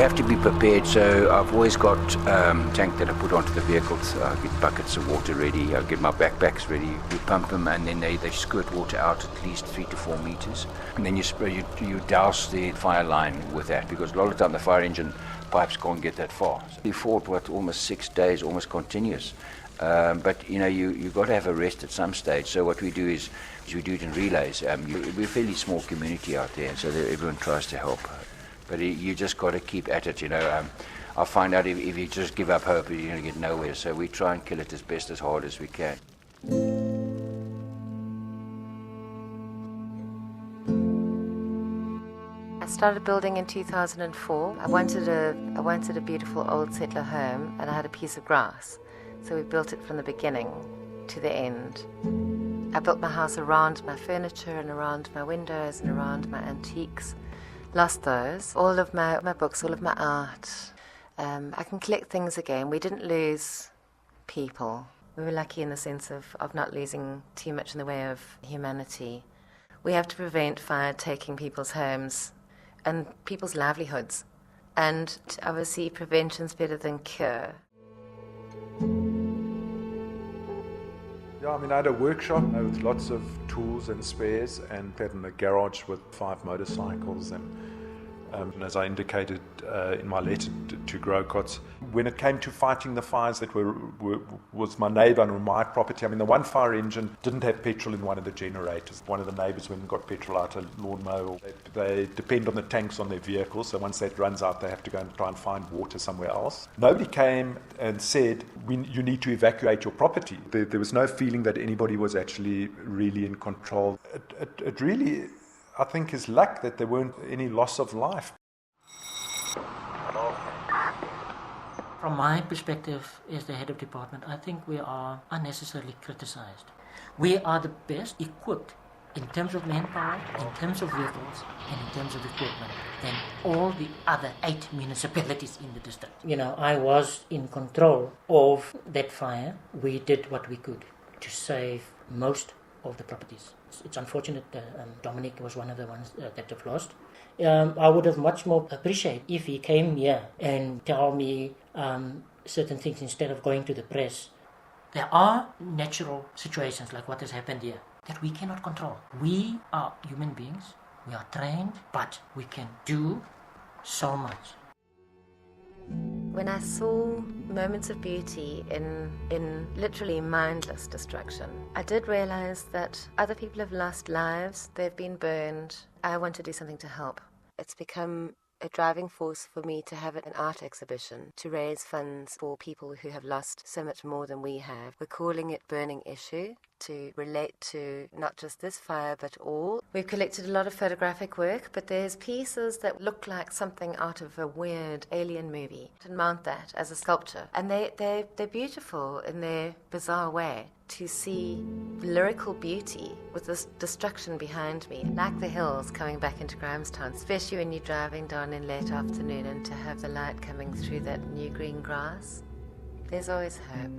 have to be prepared, so I've always got tank that I put onto the vehicles. I get buckets of water ready, I get my backpacks ready, we pump them, and then they squirt water out at least 3 to 4 meters. And then you douse the fire line with that, because a lot of the time the fire engine pipes can't get that far. So we fought almost 6 days, almost continuous. But you've got to have a rest at some stage. So what we do is we do it in relays. We're a fairly small community out there, and so everyone tries to help. But you just got to keep at it, I find out if you just give up hope, you're going to get nowhere. So we try and kill it as best as hard as we can. I started building in 2004. I wanted a beautiful old settler home, and I had a piece of grass. So we built it from the beginning to the end. I built my house around my furniture and around my windows and around my antiques. Lost those. All of my books, all of my art. I can collect things again. We didn't lose people. We were lucky in the sense of not losing too much in the way of humanity. We have to prevent fire taking people's homes and people's livelihoods. And obviously prevention's better than cure. Yeah, I had a workshop with lots of tools and spares, and had in a garage with 5 motorcycles. And as I indicated in my letter to Grokotz, when it came to fighting the fires that was my neighbour on my property, the one fire engine didn't have petrol in one of the generators. One of the neighbours went and got petrol out of a lawnmower. They depend on the tanks on their vehicles, so once that runs out, they have to go and try and find water somewhere else. Nobody came and said, you need to evacuate your property. There was no feeling that anybody was actually really in control. It really, I think, is luck that there weren't any loss of life. From my perspective as the head of department, I think we are unnecessarily criticized. We are the best equipped in terms of manpower, in terms of vehicles, and in terms of equipment than all the other 8 municipalities in the district. I was in control of that fire. We did what we could to save most of the properties. It's unfortunate that Dominic was one of the ones that have lost. I would have much more appreciated if he came here and tell me certain things instead of going to the press. There are natural situations like what has happened here that we cannot control. We are human beings, we are trained, but we can do so much. When I saw moments of beauty in literally mindless destruction, I did realize that other people have lost lives, they've been burned. I want to do something to help. It's become a driving force for me to have an art exhibition to raise funds for people who have lost so much more than we have. We're calling it Burning Issue, to relate to not just this fire but all. We've collected a lot of photographic work, but there's pieces that look like something out of a weird alien movie. And mount that as a sculpture. And they're beautiful in their bizarre way. To see lyrical beauty with this destruction behind me, like the hills coming back into Grahamstown, especially when you're driving down in late afternoon, and to have the light coming through that new green grass, there's always hope.